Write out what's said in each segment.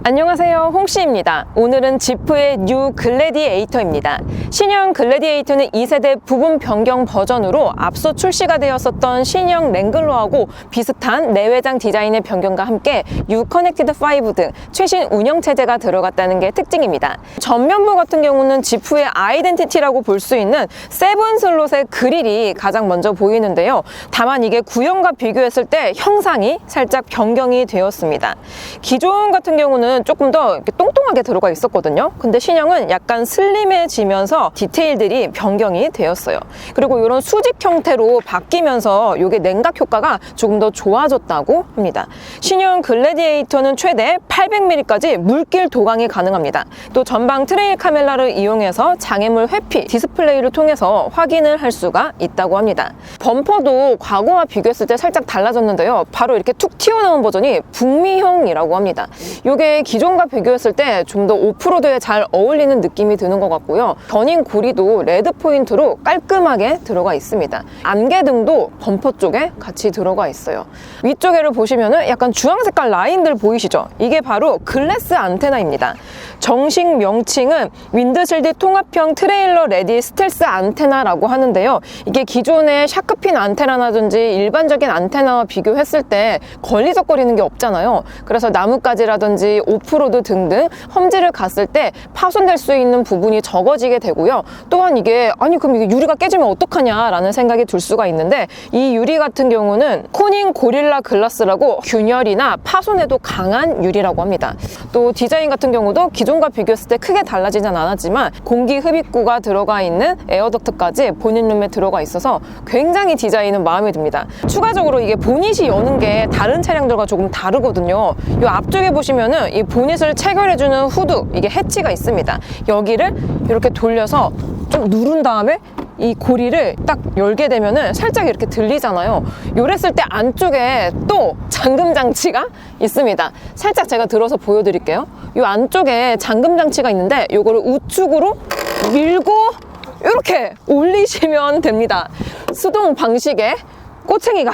안녕하세요, 홍씨입니다. 오늘은 지프의 뉴 글래디에이터입니다. 신형 글래디에이터는 2세대 부분 변경 버전으로 앞서 출시가 되었었던 신형 랭글러하고 비슷한 내외장 디자인의 변경과 함께 U 커넥티드 5 등 최신 운영 체제가 들어갔다는 게 특징입니다. 전면부 같은 경우는 지프의 아이덴티티라고 볼 수 있는 7 슬롯의 그릴이 가장 먼저 보이는데요. 다만 이게 구형과 비교했을 때 형상이 살짝 변경이 되었습니다. 기존 같은 경우는 조금 더 이렇게 똥똥하게 들어가 있었거든요. 근데 신형은 약간 슬림해지면서 디테일들이 변경이 되었어요. 그리고 이런 수직 형태로 바뀌면서 이게 냉각 효과가 조금 더 좋아졌다고 합니다. 신형 글래디에이터는 최대 800mm까지 물길 도강이 가능합니다. 또 전방 트레일 카메라를 이용해서 장애물 회피 디스플레이를 통해서 확인을 할 수가 있다고 합니다. 범퍼도 과거와 비교했을 때 살짝 달라졌는데요. 바로 이렇게 툭 튀어나온 버전이 북미형이라고 합니다. 이게 기존과 비교했을 때 좀 더 오프로드에 잘 어울리는 느낌이 드는 것 같고요. 견인 고리도 레드 포인트로 깔끔하게 들어가 있습니다. 안개등도 범퍼 쪽에 같이 들어가 있어요. 위쪽에를 보시면은 약간 주황 색깔 라인들 보이시죠? 이게 바로 글래스 안테나입니다. 정식 명칭은 윈드실드 통합형 트레일러 레디 스텔스 안테나라고 하는데요. 이게 기존의 샤크핀 안테나라든지 일반적인 안테나와 비교했을 때 걸리적거리는 게 없잖아요. 그래서 나뭇가지라든지 오프로드 등등 험지를 갔을 때 파손될 수 있는 부분이 적어지게 되고요. 또한 이게 그럼 이게 유리가 깨지면 어떡하냐 라는 생각이 들 수가 있는데, 이 유리 같은 경우는 코닝 고릴라 글라스라고 균열이나 파손에도 강한 유리라고 합니다. 또 디자인 같은 경우도 기존과 비교했을 때 크게 달라지진 않았지만 공기 흡입구가 들어가 있는 에어덕트까지 본인룸에 들어가 있어서 굉장히 디자인은 마음에 듭니다. 추가적으로 이게 보닛이 여는 게 다른 차량들과 조금 다르거든요. 이 앞쪽에 보시면은 이 보닛을 체결해주는 후드, 이게 해치가 있습니다. 여기를 이렇게 돌려서 좀 누른 다음에 이 고리를 딱 열게 되면은 살짝 이렇게 들리잖아요. 요랬을 때 안쪽에 또 잠금 장치가 있습니다. 살짝 제가 들어서 보여드릴게요. 이 안쪽에 잠금 장치가 있는데 요거를 우측으로 밀고 이렇게 올리시면 됩니다. 수동 방식의 꼬챙이가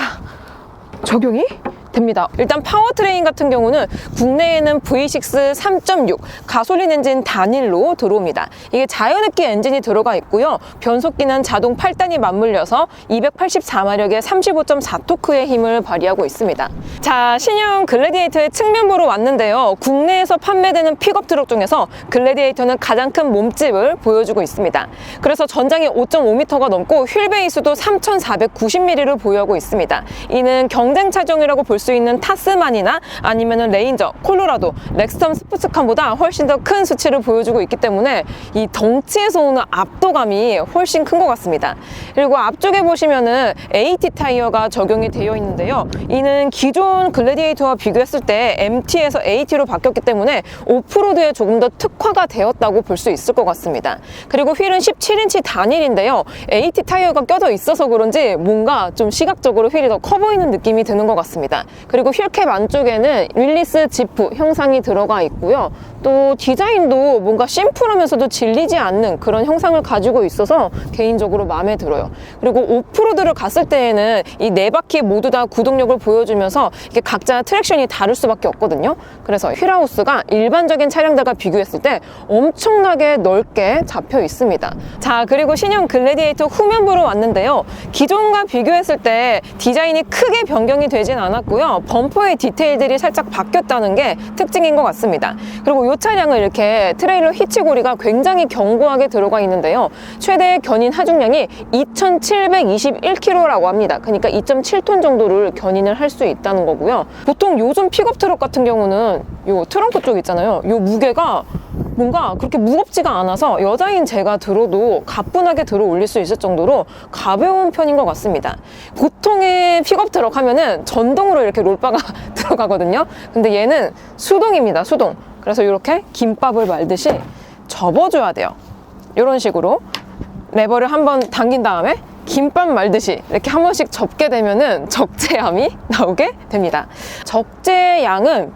적용이 됩니다. 일단 파워트레인 같은 경우는 국내에는 V6 3.6 가솔린 엔진 단일로 들어옵니다. 이게 자연흡기 엔진이 들어가 있고요. 변속기는 자동 8단이 맞물려서 284마력의 35.4토크의 힘을 발휘하고 있습니다. 자, 신형 글래디에이터의 측면부로 왔는데요. 국내에서 판매되는 픽업 트럭 중에서 글래디에이터는 가장 큰 몸집을 보여주고 있습니다. 그래서 전장이 5.5m가 넘고 휠 베이스도 3,490mm를 보유하고 있습니다. 이는 경쟁 차종이라고 볼 수 있는 타스만이나 아니면은 레인저, 콜로라도, 렉스턴 스포츠카보다 훨씬 더 큰 수치를 보여주고 있기 때문에 이 덩치에서 오는 압도감이 훨씬 큰 것 같습니다. 그리고 앞쪽에 보시면은 AT 타이어가 적용이 되어 있는데요. 이는 기존 글래디에이터와 비교했을 때 MT에서 AT로 바뀌었기 때문에 오프로드에 조금 더 특화가 되었다고 볼 수 있을 것 같습니다. 그리고 휠은 17인치 단일인데요. AT 타이어가 껴져 있어서 그런지 뭔가 좀 시각적으로 휠이 더 커 보이는 느낌이 드는 것 같습니다. 그리고 휠캡 안쪽에는 윌리스 지프 형상이 들어가 있고요. 또 디자인도 뭔가 심플하면서도 질리지 않는 그런 형상을 가지고 있어서 개인적으로 마음에 들어요. 그리고 오프로드를 갔을 때에는 이 네 바퀴 모두 다 구동력을 보여주면서 이게 각자 트랙션이 다를 수밖에 없거든요. 그래서 휠하우스가 일반적인 차량들과 비교했을 때 엄청나게 넓게 잡혀 있습니다. 자, 그리고 신형 글래디에이터 후면부로 왔는데요. 기존과 비교했을 때 디자인이 크게 변경이 되진 않았고요. 범퍼의 디테일들이 살짝 바뀌었다는 게 특징인 것 같습니다. 그리고 이 차량은 이렇게 트레일러 히치고리가 굉장히 견고하게 들어가 있는데요. 최대 견인 하중량이 2,721kg라고 합니다. 그러니까 2.7톤 정도를 견인을 할 수 있다는 거고요. 보통 요즘 픽업 트럭 같은 경우는 요 트렁크 쪽 있잖아요. 요 무게가 뭔가 그렇게 무겁지가 않아서 여자인 제가 들어도 가뿐하게 들어 올릴 수 있을 정도로 가벼운 편인 것 같습니다. 보통의 픽업 트럭 하면은 전동으로 이렇게 롤바가 들어가거든요. 근데 얘는 수동입니다. 수동. 그래서 이렇게 김밥을 말듯이 접어줘야 돼요. 이런 식으로 레버를 한번 당긴 다음에 김밥 말듯이 이렇게 한 번씩 접게 되면은 적재함이 나오게 됩니다. 적재양은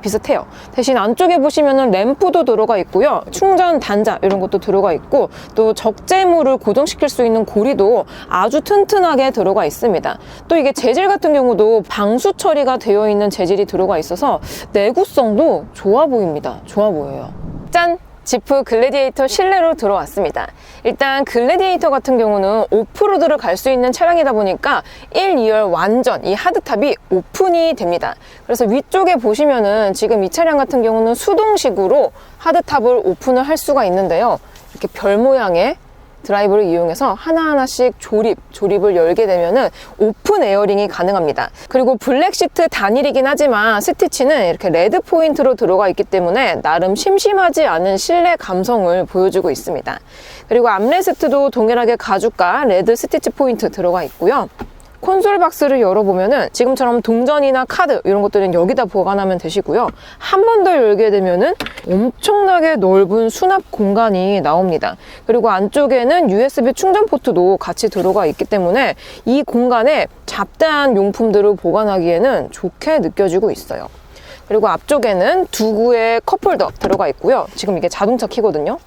비슷해요. 대신 안쪽에 보시면은 램프도 들어가 있고요. 충전 단자 이런 것도 들어가 있고, 또 적재물을 고정시킬 수 있는 고리도 아주 튼튼하게 들어가 있습니다. 또 이게 재질 같은 경우도 방수 처리가 되어 있는 재질이 들어가 있어서 내구성도 좋아 보입니다. 좋아 보여요. 짠! 지프 글래디에이터 실내로 들어왔습니다. 일단 글래디에이터 같은 경우는 오프로드를 갈 수 있는 차량이다 보니까 1, 2열 완전 이 하드탑이 오픈이 됩니다. 그래서 위쪽에 보시면은 지금 이 차량 같은 경우는 수동식으로 하드탑을 오픈을 할 수가 있는데요. 이렇게 별 모양의 드라이브를 이용해서 하나하나씩 조립을 열게 되면은 오픈 에어링이 가능합니다. 그리고 블랙 시트 단일이긴 하지만 스티치는 이렇게 레드 포인트로 들어가 있기 때문에 나름 심심하지 않은 실내 감성을 보여주고 있습니다. 그리고 암레스트도 동일하게 가죽과 레드 스티치 포인트 들어가 있고요. 콘솔 박스를 열어보면은 지금처럼 동전이나 카드 이런 것들은 여기다 보관하면 되시고요. 한 번 더 열게 되면은 엄청나게 넓은 수납 공간이 나옵니다. 그리고 안쪽에는 USB 충전 포트도 같이 들어가 있기 때문에 이 공간에 잡다한 용품들을 보관하기에는 좋게 느껴지고 있어요. 그리고 앞쪽에는 두 구의 컵홀더 들어가 있고요. 지금 이게 자동차 키거든요.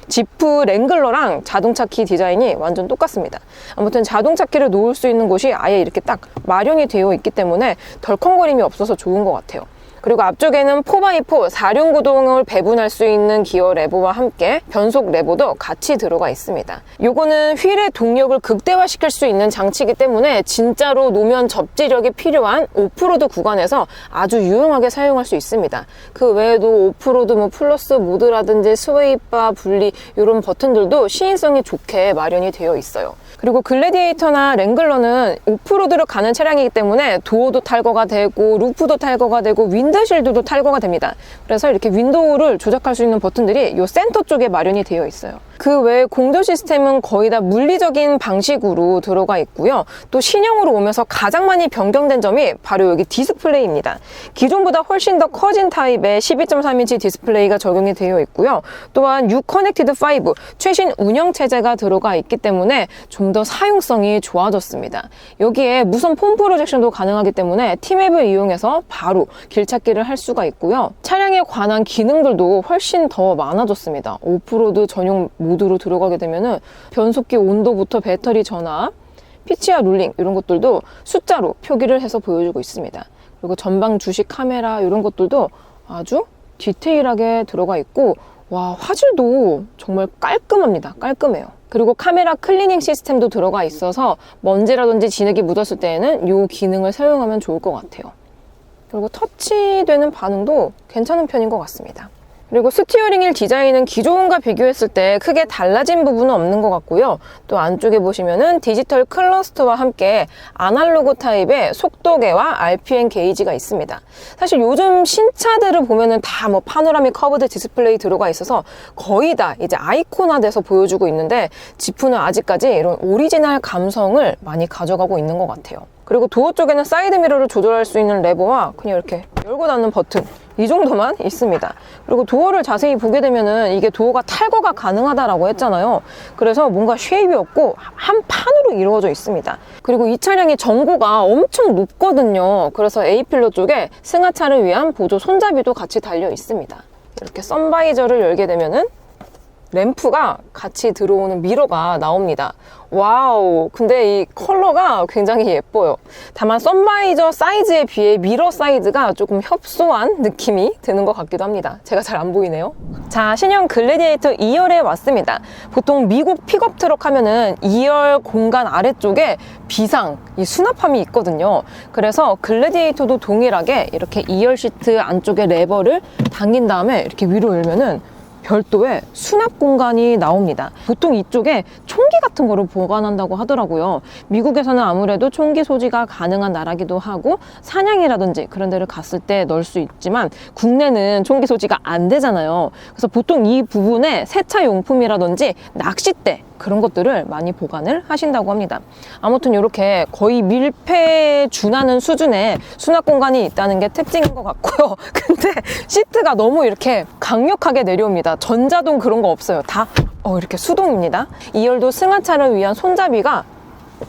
지프 랭글러랑 자동차 키 디자인이 완전 똑같습니다. 아무튼 자동차 키를 놓을 수 있는 곳이 아예 이렇게 딱 마련이 되어 있기 때문에 덜컹거림이 없어서 좋은 것 같아요. 그리고 앞쪽에는 4x4 4륜 구동을 배분할 수 있는 기어 레버와 함께 변속 레버도 같이 들어가 있습니다. 요거는 휠의 동력을 극대화시킬 수 있는 장치이기 때문에 진짜로 노면 접지력이 필요한 오프로드 구간에서 아주 유용하게 사용할 수 있습니다. 그 외에도 오프로드 플러스 모드라든지 스웨이바, 분리 이런 버튼들도 시인성이 좋게 마련이 되어 있어요. 그리고 글래디에이터나 랭글러는 오프로드를 가는 차량이기 때문에 도어도 탈거가 되고 루프도 탈거가 되고 윈드실드도 탈거가 됩니다. 그래서 이렇게 윈도우를 조작할 수 있는 버튼들이 이 센터 쪽에 마련이 되어 있어요. 그 외에 공조 시스템은 거의 다 물리적인 방식으로 들어가 있고요. 또 신형으로 오면서 가장 많이 변경된 점이 바로 여기 디스플레이입니다. 기존보다 훨씬 더 커진 타입의 12.3인치 디스플레이가 적용이 되어 있고요. 또한 U-Connected 5 최신 운영 체제가 들어가 있기 때문에 좀 더 사용성이 좋아졌습니다. 여기에 무선 폰 프로젝션도 가능하기 때문에 T맵을 이용해서 바로 길찾기를 할 수가 있고요. 차량에 관한 기능들도 훨씬 더 많아졌습니다. 오프로드 전용 모드로 들어가게 되면은 변속기 온도부터 배터리 전압, 피치와 룰링 이런 것들도 숫자로 표기를 해서 보여주고 있습니다. 그리고 전방 주시 카메라 이런 것들도 아주 디테일하게 들어가 있고, 와, 화질도 정말 깔끔합니다. 깔끔해요. 그리고 카메라 클리닝 시스템도 들어가 있어서 먼지라든지 진흙이 묻었을 때에는 이 기능을 사용하면 좋을 것 같아요. 그리고 터치되는 반응도 괜찮은 편인 것 같습니다. 그리고 스티어링 휠 디자인은 기존과 비교했을 때 크게 달라진 부분은 없는 것 같고요. 또 안쪽에 보시면은 디지털 클러스터와 함께 아날로그 타입의 속도계와 RPM 게이지가 있습니다. 사실 요즘 신차들을 보면은 다 파노라믹 커브드 디스플레이 들어가 있어서 거의 다 이제 아이콘화돼서 보여주고 있는데, 지프는 아직까지 이런 오리지널 감성을 많이 가져가고 있는 것 같아요. 그리고 도어 쪽에는 사이드 미러를 조절할 수 있는 레버와 그냥 이렇게 열고 닫는 버튼, 이 정도만 있습니다. 그리고 도어를 자세히 보게 되면은 이게 도어가 탈거가 가능하다라고 했잖아요. 그래서 뭔가 쉐입이 없고 한 판으로 이루어져 있습니다. 그리고 이 차량이 전고가 엄청 높거든요. 그래서 A필러 쪽에 승하차를 위한 보조 손잡이도 같이 달려 있습니다. 이렇게 선바이저를 열게 되면은 램프가 같이 들어오는 미러가 나옵니다. 와우, 근데 이 컬러가 굉장히 예뻐요. 다만 선바이저 사이즈에 비해 미러 사이즈가 조금 협소한 느낌이 드는 것 같기도 합니다. 제가 잘 안 보이네요. 자, 신형 글래디에이터 2열에 왔습니다. 보통 미국 픽업 트럭 하면은 2열 공간 아래쪽에 비상, 이 수납함이 있거든요. 그래서 글래디에이터도 동일하게 이렇게 2열 시트 안쪽에 레버를 당긴 다음에 이렇게 위로 열면은 별도의 수납 공간이 나옵니다. 보통 이쪽에 총기 같은 거를 보관한다고 하더라고요. 미국에서는 아무래도 총기 소지가 가능한 나라기도 하고 사냥이라든지 그런 데를 갔을 때 넣을 수 있지만 국내는 총기 소지가 안 되잖아요. 그래서 보통 이 부분에 세차 용품이라든지 낚싯대 그런 것들을 많이 보관을 하신다고 합니다. 아무튼 이렇게 거의 밀폐에 준하는 수준의 수납 공간이 있다는 게 특징인 것 같고요. 근데 시트가 너무 이렇게 강력하게 내려옵니다. 전자동 그런 거 없어요. 다 이렇게 수동입니다. 2열도 승하차를 위한 손잡이가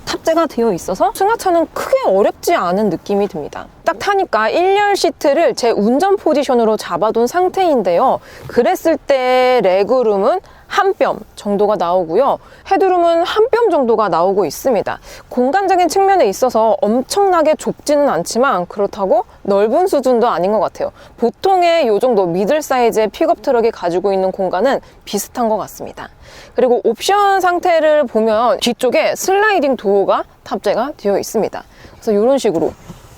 탑재가 되어 있어서 승하차는 크게 어렵지 않은 느낌이 듭니다. 딱 타니까 1열 시트를 제 운전 포지션으로 잡아둔 상태인데요. 그랬을 때 레그룸은 한 뼘 정도가 나오고요. 헤드룸은 한 뼘 정도가 나오고 있습니다. 공간적인 측면에 있어서 엄청나게 좁지는 않지만 그렇다고 넓은 수준도 아닌 것 같아요. 보통의 이 정도 미들 사이즈의 픽업 트럭이 가지고 있는 공간은 비슷한 것 같습니다. 그리고 옵션 상태를 보면 뒤쪽에 슬라이딩 도어가 탑재가 되어 있습니다. 그래서 이런 식으로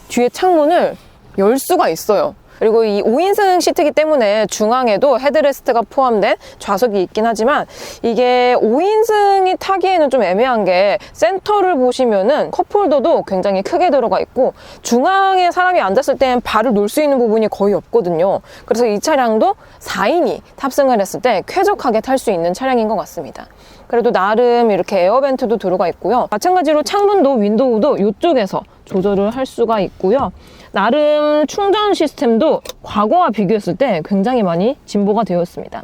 뒤에 창문을 열 수가 있어요. 그리고 이 5인승 시트이기 때문에 중앙에도 헤드레스트가 포함된 좌석이 있긴 하지만 이게 5인승이 타기에는 좀 애매한 게 센터를 보시면은 컵홀더도 굉장히 크게 들어가 있고 중앙에 사람이 앉았을 때는 발을 놓을 수 있는 부분이 거의 없거든요. 그래서 이 차량도 4인이 탑승을 했을 때 쾌적하게 탈 수 있는 차량인 것 같습니다. 그래도 나름 이렇게 에어벤트도 들어가 있고요. 마찬가지로 창문도 윈도우도 이쪽에서 조절을 할 수가 있고요. 나름 충전 시스템도 과거와 비교했을 때 굉장히 많이 진보가 되었습니다.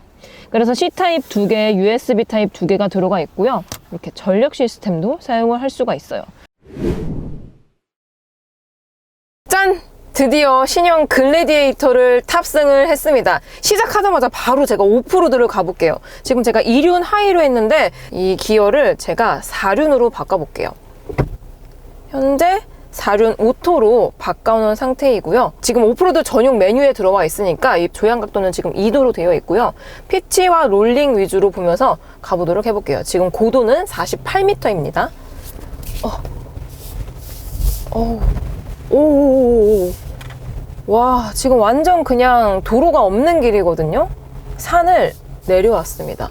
그래서 C타입 2개, USB 타입 2개가 들어가 있고요. 이렇게 전력 시스템도 사용을 할 수가 있어요. 짠! 드디어 신형 글래디에이터를 탑승을 했습니다. 시작하자마자 바로 제가 오프로드를 가볼게요. 지금 제가 2륜 하이로 했는데 이 기어를 제가 4륜으로 바꿔볼게요. 현재 4륜 오토로 바꿔놓은 상태이고요. 지금 오프로드 전용 메뉴에 들어와 있으니까 이 조향 각도는 지금 2도로 되어 있고요. 피치와 롤링 위주로 보면서 가보도록 해볼게요. 지금 고도는 48m입니다. 와, 지금 완전 그냥 도로가 없는 길이거든요. 산을 내려왔습니다.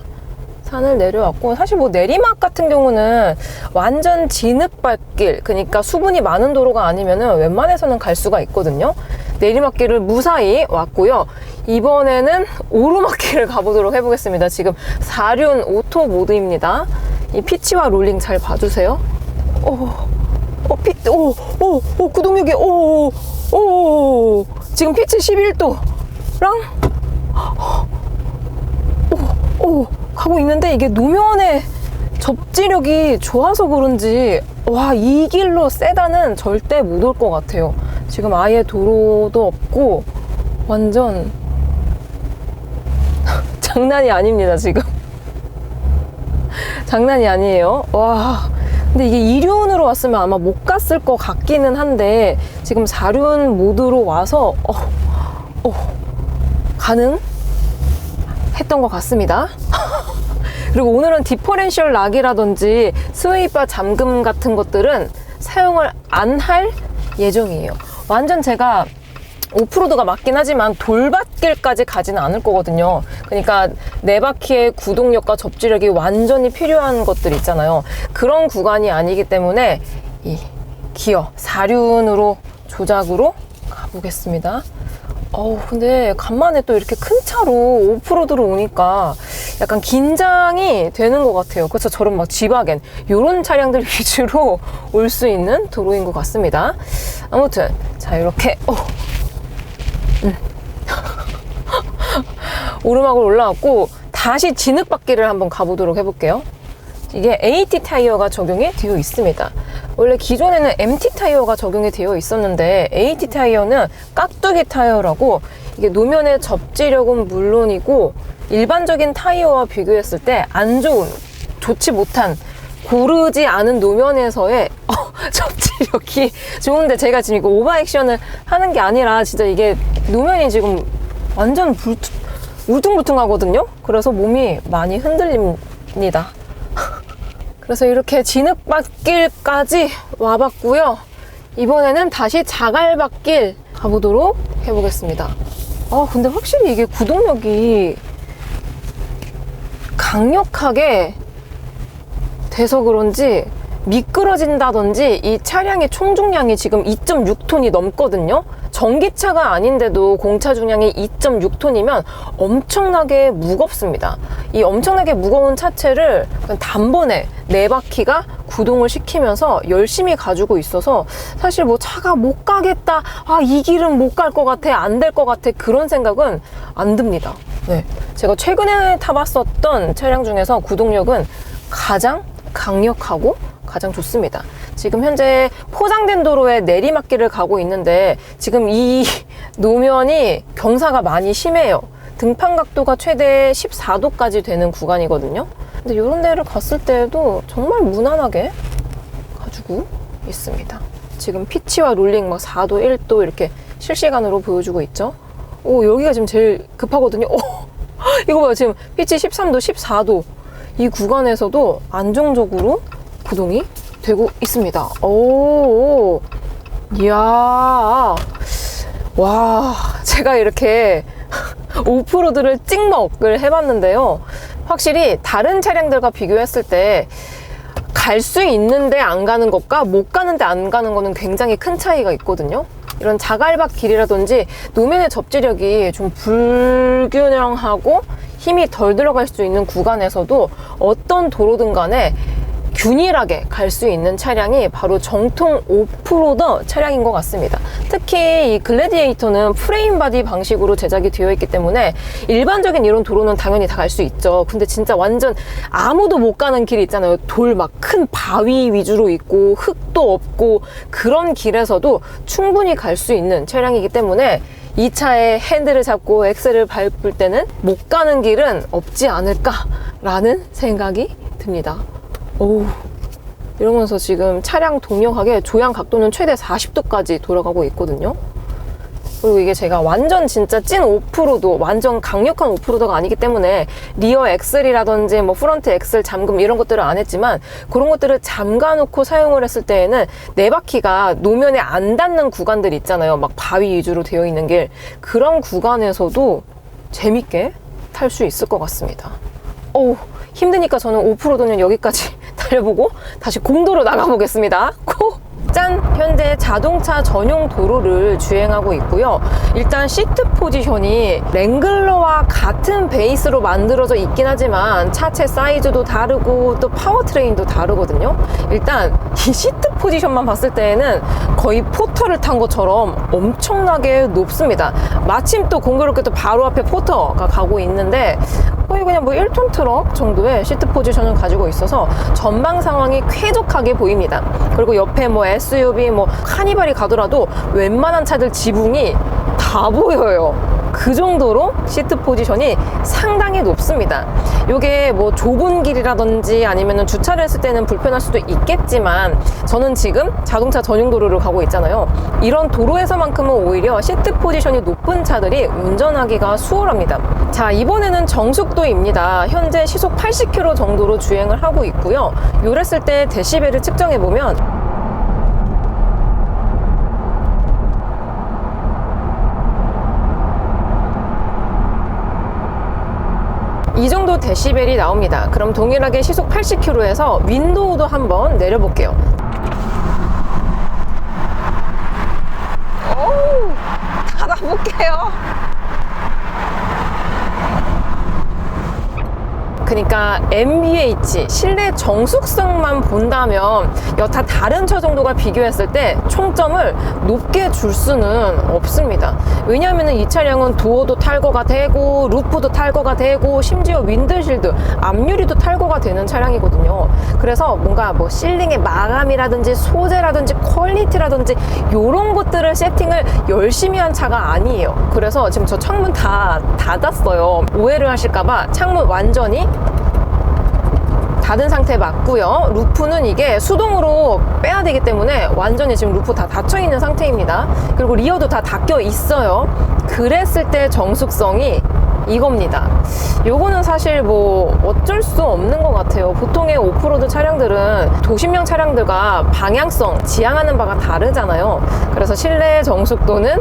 산을 내려왔고, 사실 뭐 내리막 같은 경우는 완전 진흙밭길, 그러니까 수분이 많은 도로가 아니면은 웬만해서는 갈 수가 있거든요. 내리막길을 무사히 왔고요. 이번에는 오르막길을 가보도록 해보겠습니다. 지금 4륜 오토 모드입니다. 이 피치와 롤링 잘 봐주세요. 구동력이, 지금 피치 11도랑, 가고 있는데 이게 노면의 접지력이 좋아서 그런지, 와, 이 길로 세단은 절대 못 올 것 같아요. 지금 아예 도로도 없고, 완전, 장난이 아닙니다, 지금. 장난이 아니에요. 와. 근데 이게 2륜으로 왔으면 아마 못 갔을 것 같기는 한데 지금 4륜 모드로 와서 가능했던 것 같습니다. 그리고 오늘은 디퍼렌셜 락이라든지 스웨이바 잠금 같은 것들은 사용을 안 할 예정이에요. 완전 제가 오프로드가 맞긴 하지만 돌밭길까지 가지는 않을 거거든요. 그러니까 네 바퀴의 구동력과 접지력이 완전히 필요한 것들 있잖아요. 그런 구간이 아니기 때문에 이 기어 4륜으로 조작으로 가보겠습니다. 근데 간만에 또 이렇게 큰 차로 오프로드로 오니까 약간 긴장이 되는 것 같아요. 그래서 저런 막 지바겐 이런 차량들 위주로 올 수 있는 도로인 것 같습니다. 아무튼 자, 이렇게 오르막을 올라왔고 다시 진흙밭길을 한번 가보도록 해볼게요. 이게 AT 타이어가 적용이 되어 있습니다. 원래 기존에는 MT 타이어가 적용이 되어 있었는데 AT 타이어는 깍두기 타이어라고 이게 노면의 접지력은 물론이고 일반적인 타이어와 비교했을 때 안 좋은, 좋지 못한, 고르지 않은 노면에서의 접지력이 좋은데 제가 지금 이거 오버액션을 하는 게 아니라 진짜 이게 노면이 지금 완전 울퉁불퉁하거든요. 그래서 몸이 많이 흔들립니다. 그래서 이렇게 진흙밭길까지 와봤고요. 이번에는 다시 자갈밭길 가보도록 해보겠습니다. 근데 확실히 이게 구동력이 강력하게 돼서 그런지 미끄러진다든지 이 차량의 총 중량이 지금 2.6톤이 넘거든요. 전기차가 아닌데도 공차 중량이 2.6톤이면 엄청나게 무겁습니다. 이 엄청나게 무거운 차체를 그냥 단번에 네 바퀴가 구동을 시키면서 열심히 가지고 있어서 사실 뭐 차가 못 가겠다, 이 길은 못 갈 것 같아, 안 될 것 같아, 그런 생각은 안 듭니다. 네, 제가 최근에 타봤었던 차량 중에서 구동력은 가장 강력하고 가장 좋습니다. 지금 현재 포장된 도로에 내리막길을 가고 있는데 지금 이 노면이 경사가 많이 심해요. 등판 각도가 최대 14도까지 되는 구간이거든요. 근데 이런 데를 갔을 때에도 정말 무난하게 가지고 있습니다. 지금 피치와 롤링 막 4도, 1도 이렇게 실시간으로 보여주고 있죠. 오, 여기가 지금 제일 급하거든요. 오, 이거 봐요. 지금 피치 13도, 14도. 이 구간에서도 안정적으로 구동이 되고 있습니다. 오, 이야. 와, 제가 이렇게 오프로드를 찍먹을 해봤는데요. 확실히 다른 차량들과 비교했을 때 갈 수 있는데 안 가는 것과 못 가는데 안 가는 거는 굉장히 큰 차이가 있거든요. 이런 자갈밭 길이라든지 노면의 접지력이 좀 불균형하고 힘이 덜 들어갈 수 있는 구간에서도 어떤 도로든 간에 균일하게 갈 수 있는 차량이 바로 정통 오프로더 차량인 것 같습니다. 특히 이 글래디에이터는 프레임 바디 방식으로 제작이 되어 있기 때문에 일반적인 이런 도로는 당연히 다 갈 수 있죠. 근데 진짜 완전 아무도 못 가는 길 있잖아요. 돌 막 큰 바위 위주로 있고 흙도 없고 그런 길에서도 충분히 갈 수 있는 차량이기 때문에 이 차의 핸들을 잡고 엑셀을 밟을 때는 못 가는 길은 없지 않을까라는 생각이 듭니다. 오, 이러면서 지금 차량 동력하게 조향 각도는 최대 40도까지 돌아가고 있거든요. 그리고 이게 제가 완전 진짜 찐 오프로드, 완전 강력한 오프로더가 아니기 때문에 리어 엑셀이라든지 뭐 프런트 엑셀 잠금 이런 것들을 안 했지만 그런 것들을 잠가 놓고 사용을 했을 때에는 네 바퀴가 노면에 안 닿는 구간들 있잖아요. 막 바위 위주로 되어 있는 길. 그런 구간에서도 재밌게 탈 수 있을 것 같습니다. 어우, 힘드니까 저는 오프로드는 여기까지 달려보고 다시 공도로 나가보겠습니다. 짠! 현재 자동차 전용 도로를 주행하고 있고요. 일단 시트 포지션이 랭글러와 같은 베이스로 만들어져 있긴 하지만 차체 사이즈도 다르고 또 파워트레인도 다르거든요. 일단 이 시트 포지션만 봤을 때에는 거의 포터를 탄 것처럼 엄청나게 높습니다. 마침 또 공교롭게도 바로 앞에 포터가 가고 있는데 거의 그냥 뭐 1톤 트럭 정도의 시트 포지션을 가지고 있어서 전방 상황이 쾌적하게 보입니다. 그리고 옆에 뭐 SUV, 뭐 카니발이 가더라도 웬만한 차들 지붕이 다 보여요. 그 정도로 시트 포지션이 상당히 높습니다. 이게 뭐 좁은 길이라든지 아니면 주차를 했을 때는 불편할 수도 있겠지만 저는 지금 자동차 전용 도로를 가고 있잖아요. 이런 도로에서만큼은 오히려 시트 포지션이 높은 차들이 운전하기가 수월합니다. 자, 이번에는 정숙도입니다. 현재 시속 80km 정도로 주행을 하고 있고요. 요랬을 때 데시벨을 측정해보면 이 정도 데시벨이 나옵니다. 그럼 동일하게 시속 80km에서 윈도우도 한번 내려볼게요. 오우, 닫아볼게요. 그러니까 MBH 실내 정숙성만 본다면 여타 다른 차 정도가 비교했을 때 총점을 높게 줄 수는 없습니다. 왜냐하면 이 차량은 도어도 탈거가 되고 루프도 탈거가 되고 심지어 윈드실드, 앞유리도 탈거가 되는 차량이거든요. 그래서 뭔가 뭐 실링의 마감이라든지 소재라든지 퀄리티라든지 이런 것들을 세팅을 열심히 한 차가 아니에요. 그래서 지금 저 창문 다 닫았어요. 오해를 하실까봐 창문 완전히 닫은 상태 맞고요. 루프는 이게 수동으로 빼야 되기 때문에 완전히 지금 루프 다 닫혀 있는 상태입니다. 그리고 리어도 다 닫혀 있어요. 그랬을 때 정숙성이 이겁니다. 요거는 사실 뭐 어쩔 수 없는 것 같아요. 보통의 오프로드 차량들은 도심형 차량들과 방향성, 지향하는 바가 다르잖아요. 그래서 실내 정숙도는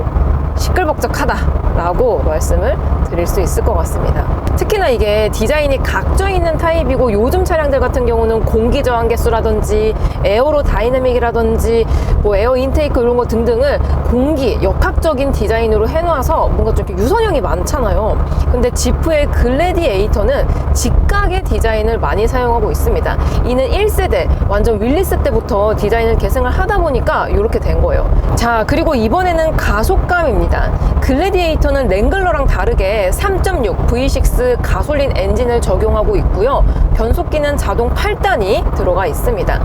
시끌벅적하다라고 말씀을 드릴 수 있을 것 같습니다. 특히나 이게 디자인이 각져 있는 타입이고 요즘 차량들 같은 경우는 공기 저항 개수라든지 에어로 다이내믹이라든지 뭐 에어 인테이크 이런 거 등등을 공기 역학적인 디자인으로 해놔서 뭔가 좀 이렇게 유선형이 많잖아요. 근데 지프의 글래디에이터는 직각의 디자인을 많이 사용하고 있습니다. 이는 1세대 완전 윌리스 때부터 디자인을 계승을 하다 보니까 이렇게 된 거예요. 자, 그리고 이번에는 가속감입니다. 글래디에이터는 랭글러랑 다르게 3.6 V6 가솔린 엔진을 적용하고 있고요. 변속기는 자동 8단이 들어가 있습니다.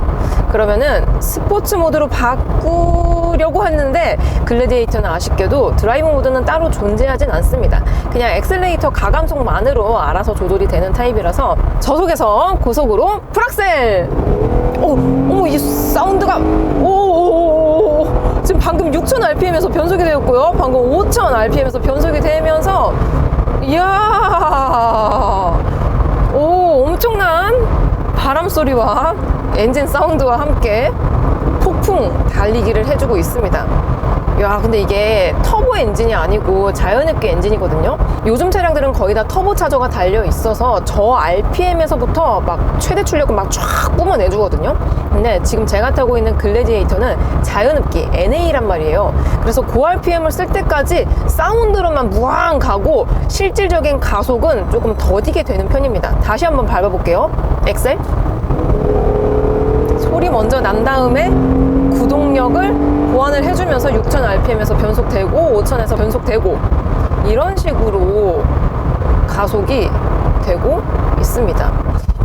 그러면은 스포츠 모드로 바꾸려고 했는데 글래디에이터는 아쉽게도 드라이브 모드는 따로 존재하진 않습니다. 그냥 엑셀레이터 가감속만으로 알아서 조절이 되는 타입이라서 저속에서 고속으로 풀악셀! 어머, 이 사운드가, 지금 방금 6000rpm에서 변속이 되었고요. 방금 5000rpm에서 변속이 되면서, 이야, 엄청난 바람 소리와 엔진 사운드와 함께 폭풍 달리기를 해주고 있습니다. 야, 근데 이게 터보 엔진이 아니고 자연흡기 엔진이거든요. 요즘 차량들은 거의 다 터보 차저가 달려 있어서 저 RPM에서부터 막 최대 출력을 막 쫙 뿜어내주거든요. 근데 지금 제가 타고 있는 글래디에이터는 자연흡기 NA란 말이에요. 그래서 고 RPM을 쓸 때까지 사운드로만 무항 가고 실질적인 가속은 조금 더디게 되는 편입니다. 다시 한번 밟아볼게요. 엑셀. 소리 먼저 난 다음에 구동력을 보완을 해주면서 6000rpm에서 변속되고 5000에서 변속되고 이런 식으로 가속이 되고 있습니다.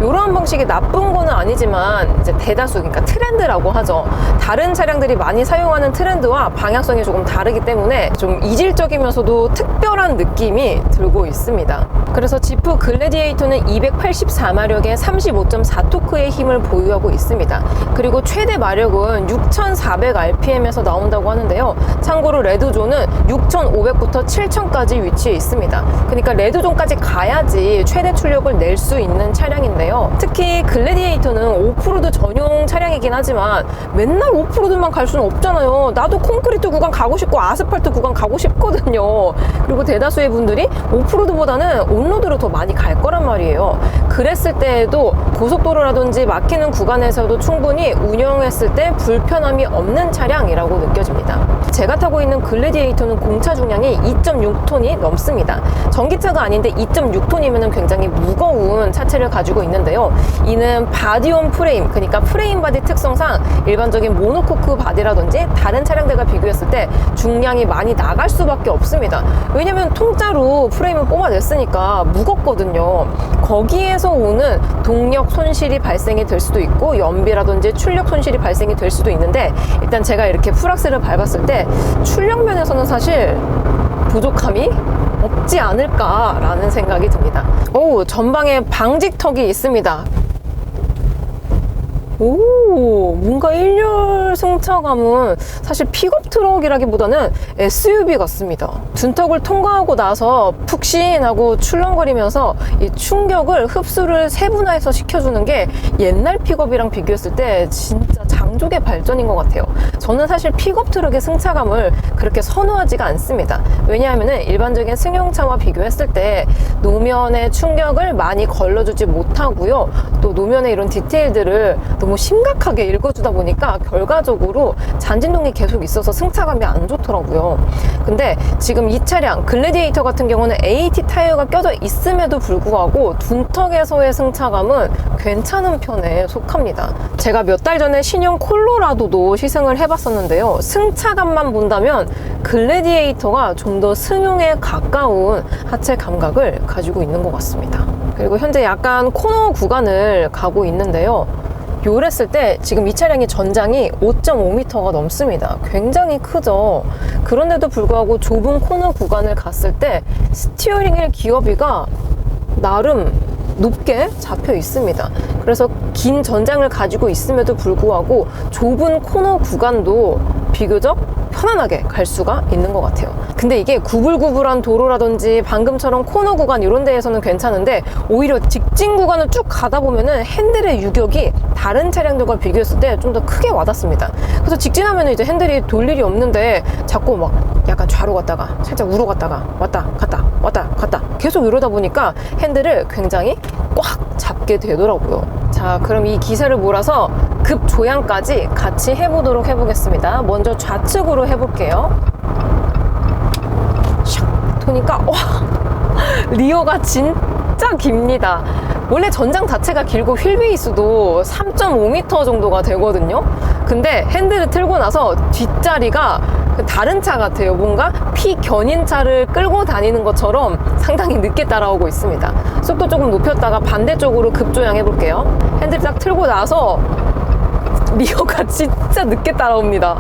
이러한 방식이 나쁜 거는 아니지만 이제 대다수, 그러니까 트렌드라고 하죠. 다른 차량들이 많이 사용하는 트렌드와 방향성이 조금 다르기 때문에 좀 이질적이면서도 특별한 느낌이 들고 있습니다. 그래서 지프 글래디에이터는 284마력의 35.4토크의 힘을 보유하고 있습니다. 그리고 최대 마력은 6400rpm에서 나온다고 하는데요. 참고로 레드존은 6500부터 7000까지 위치해 있습니다. 그러니까 레드존까지 가야지 최대 출력을 낼 수 있는 차량인데요. 특히 글래디에이터는 오프로드 전용 차량이긴 하지만 맨날 오프로드만 갈 수는 없잖아요. 나도 콘크리트 구간 가고 싶고 아스팔트 구간 가고 싶거든요. 그리고 대다수의 분들이 오프로드보다는 온로드로 더 많이 갈 거란 말이에요. 그랬을 때에도 고속도로라든지 막히는 구간에서도 충분히 운영했을 때 불편함이 없는 차량이라고 느껴집니다. 제가 타고 있는 글래디에이터는 공차 중량이 2.6톤이 넘습니다. 전기차가 아닌데 2.6톤이면 굉장히 무거운 차체를 가지고 있는데요. 이는 바디온 프레임, 그러니까 프레임 바디 특성상 일반적인 모노코크 바디라든지 다른 차량들과 비교했을 때 중량이 많이 나갈 수밖에 없습니다. 왜냐면 통짜로 프레임을 뽑아냈으니까 무겁거든요. 거기에서 오는 동력 손실이 발생이 될 수도 있고 연비라든지 출력 손실이 발생이 될 수도 있는데 일단 제가 이렇게 풀악셀을 밟았을 때 출력 면에서는 사실 부족함이 없지 않을까라는 생각이 듭니다. 전방에 방직턱이 있습니다. 뭔가 1열 승차감은 사실 픽업 트럭이라기보다는 SUV 같습니다. 둔턱을 통과하고 나서 푹신하고 출렁거리면서 이 충격을 흡수를 세분화해서 시켜주는 게 옛날 픽업이랑 비교했을 때 진짜 장족의 발전인 것 같아요. 저는 사실 픽업 트럭의 승차감을 그렇게 선호하지가 않습니다. 왜냐하면 일반적인 승용차와 비교했을 때 노면의 충격을 많이 걸러주지 못하고요. 또 노면의 이런 디테일들을 너무 심각하게 읽어주다 보니까 결과적으로 잔진동이 계속 있어서 승차감이 안 좋더라고요. 근데 지금 이 차량 글래디에이터 같은 경우는 AT 타이어가 껴져 있음에도 불구하고 둔턱에서의 승차감은 괜찮은 편에 속합니다. 제가 몇 달 전에 신형 콜로라도도 시승을 해봤었는데요. 승차감만 본다면 글래디에이터가 좀 더 승용에 가까운 하체 감각을 가지고 있는 것 같습니다. 그리고 현재 약간 코너 구간을 가고 있는데요. 요랬을 때 지금 이 차량의 전장이 5.5m가 넘습니다. 굉장히 크죠. 그런데도 불구하고 좁은 코너 구간을 갔을 때 스티어링 휠 기어비가 나름 높게 잡혀 있습니다. 그래서 긴 전장을 가지고 있음에도 불구하고 좁은 코너 구간도 비교적 편안하게 갈 수가 있는 것 같아요. 근데 이게 구불구불한 도로라든지 방금처럼 코너 구간 이런 데에서는 괜찮은데 오히려 직진 구간을 쭉 가다 보면은 핸들의 유격이 다른 차량들과 비교했을 때 좀 더 크게 와닿습니다. 그래서 직진하면 이제 핸들이 돌 일이 없는데 자꾸 막 약간 좌로 갔다가 살짝 우로 갔다가 왔다 갔다 왔다 갔다 계속 이러다 보니까 핸들을 굉장히 꽉 잡게 되더라고요. 자, 그럼 이 기세를 몰아서 급 조향까지 같이 해보겠습니다. 먼저 좌측으로 해볼게요. 샥 도니까 와, 리어가 진짜 깁니다. 원래 전장 자체가 길고 휠 베이스도 3.5m 정도가 되거든요. 근데 핸들을 틀고 나서 뒷자리가 다른 차 같아요. 뭔가 피견인차를 끌고 다니는 것처럼 상당히 늦게 따라오고 있습니다. 속도 조금 높였다가 반대쪽으로 급조양 해볼게요. 핸들 딱 틀고 나서 리어가 진짜 늦게 따라옵니다.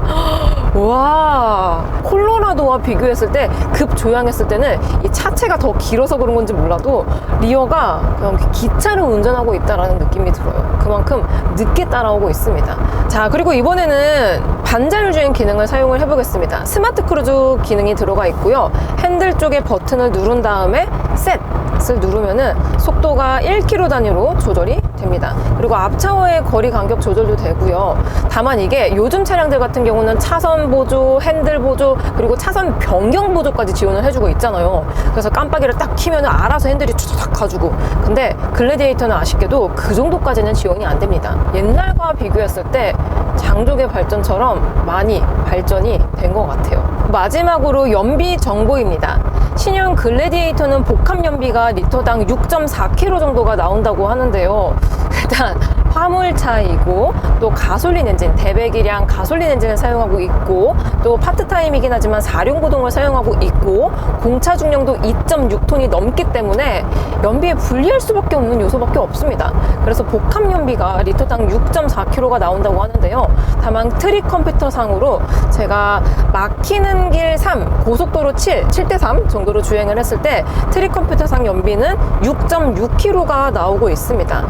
와, 콜로라도와 비교했을 때 급조양했을 때는 이 차체가 더 길어서 그런 건지 몰라도 리어가 그냥 기차를 운전하고 있다라는 느낌이 들어요. 그만큼 늦게 따라오고 있습니다. 자, 그리고 이번에는 반자율 주행 기능을 사용을 해보겠습니다. 스마트 크루즈 기능이 들어가 있고요. 핸들 쪽에 버튼을 누른 다음에 셋을 누르면은 속도가 1km 단위로 조절이 됩니다. 그리고 앞차와의 거리 간격 조절도 되고요. 다만 이게 요즘 차량들 같은 경우는 차선 보조, 핸들 보조, 그리고 차선 변경 보조까지 지원을 해주고 있잖아요. 그래서 깜빡이를 딱 키면 알아서 핸들이 쫙 가주고. 근데 글래디에이터는 아쉽게도 그 정도까지는 지원이 안 됩니다. 옛날과 비교했을 때 장족의 발전처럼 많이 발전이 된 것 같아요. 마지막으로 연비 정보입니다. 신형 글래디에이터는 복합 연비가 리터당 6.4km 정도가 나온다고 하는데요. 일단 화물차이고 또 가솔린 엔진, 대배기량 가솔린 엔진을 사용하고 있고 또 파트타임이긴 하지만 4륜 구동을 사용하고 있고 공차 중량도 2.6톤이 넘기 때문에 연비에 불리할 수밖에 없는 요소밖에 없습니다. 그래서 복합 연비가 리터당 6.4km가 나온다고 하는데요. 다만 트릭 컴퓨터 상으로 제가 막히는 길 3, 고속도로 7대3 정도로 주행을 했을 때 트릭 컴퓨터 상 연비는 6.6km가 나오고 있습니다.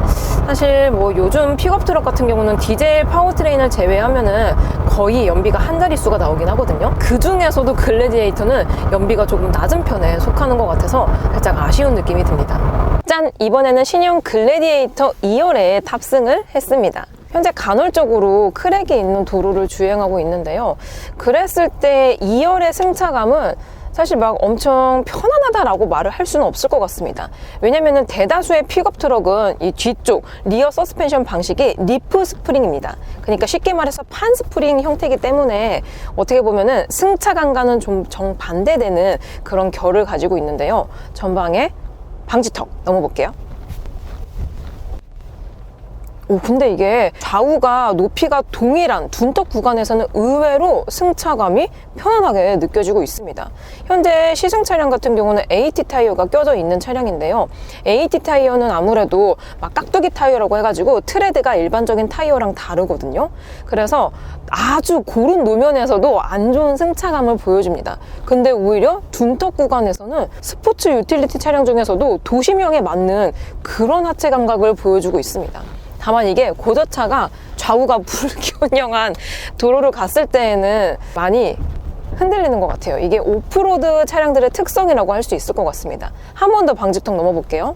사실 뭐 요즘 픽업 트럭 같은 경우는 디젤 파워트레인을 제외하면은 거의 연비가 한 자릿수가 나오긴 하거든요. 그 중에서도 글래디에이터는 연비가 조금 낮은 편에 속하는 것 같아서 살짝 아쉬운 느낌이 듭니다. 짠! 이번에는 신형 글래디에이터 2열에 탑승을 했습니다. 현재 간헐적으로 크랙이 있는 도로를 주행하고 있는데요. 그랬을 때 2열의 승차감은 사실 막 엄청 편안하다라고 말을 할 수는 없을 것 같습니다. 왜냐면은 대다수의 픽업 트럭은 이 뒤쪽 리어 서스펜션 방식이 리프 스프링입니다. 그러니까 쉽게 말해서 판 스프링 형태이기 때문에 어떻게 보면은 승차감과는 좀 정반대되는 그런 결을 가지고 있는데요. 전방에 방지턱 넘어볼게요. 근데 이게 좌우가 높이가 동일한 둔턱 구간에서는 의외로 승차감이 편안하게 느껴지고 있습니다. 현재 시승 차량 같은 경우는 AT 타이어가 껴져 있는 차량인데요. AT 타이어는 아무래도 막 깍두기 타이어라고 해가지고 트레드가 일반적인 타이어랑 다르거든요. 그래서 아주 고른 노면에서도 안 좋은 승차감을 보여줍니다. 근데 오히려 둔턱 구간에서는 스포츠 유틸리티 차량 중에서도 도심형에 맞는 그런 하체 감각을 보여주고 있습니다. 다만 이게 고저차가 좌우가 불균형한 도로를 갔을 때에는 많이 흔들리는 것 같아요. 이게 오프로드 차량들의 특성이라고 할 수 있을 것 같습니다. 한 번 더 방지턱 넘어볼게요.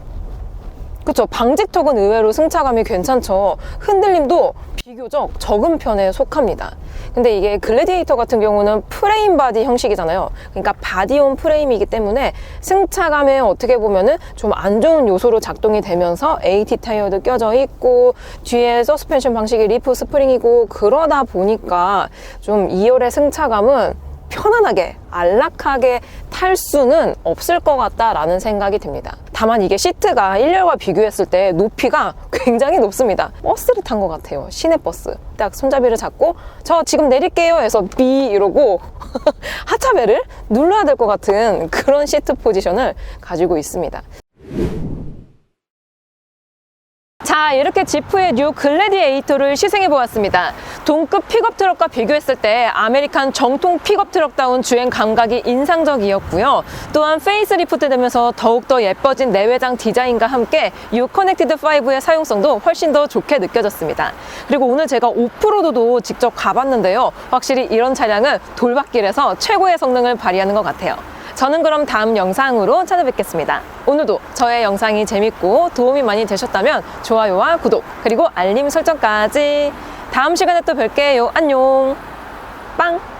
그쵸, 방지턱은 의외로 승차감이 괜찮죠. 흔들림도 비교적 적은 편에 속합니다. 근데 이게 글래디에이터 같은 경우는 프레임 바디 형식이잖아요. 그러니까 바디온 프레임이기 때문에 승차감에 어떻게 보면은 좀 안 좋은 요소로 작동이 되면서 AT 타이어도 껴져 있고 뒤에 서스펜션 방식이 리프 스프링이고 그러다 보니까 좀 2열의 승차감은 편안하게 안락하게 탈 수는 없을 것 같다라는 생각이 듭니다. 다만 이게 시트가 1열과 비교했을 때 높이가 굉장히 높습니다. 버스를 탄 것 같아요. 시내버스. 딱 손잡이를 잡고 저 지금 내릴게요 해서 삐 이러고 하차벨을 눌러야 될 것 같은 그런 시트 포지션을 가지고 있습니다. 자, 이렇게 지프의 뉴 글래디에이터를 시승해 보았습니다. 동급 픽업 트럭과 비교했을 때 아메리칸 정통 픽업 트럭다운 주행 감각이 인상적이었고요. 또한 페이스리프트 되면서 더욱더 예뻐진 내외장 디자인과 함께 U 커넥티드 5의 사용성도 훨씬 더 좋게 느껴졌습니다. 그리고 오늘 제가 오프로드도 직접 가봤는데요. 확실히 이런 차량은 돌밭길에서 최고의 성능을 발휘하는 것 같아요. 저는 그럼 다음 영상으로 찾아뵙겠습니다. 오늘도 저의 영상이 재밌고 도움이 많이 되셨다면 좋아요와 구독 그리고 알림 설정까지. 다음 시간에 또 뵐게요. 안녕. 빵.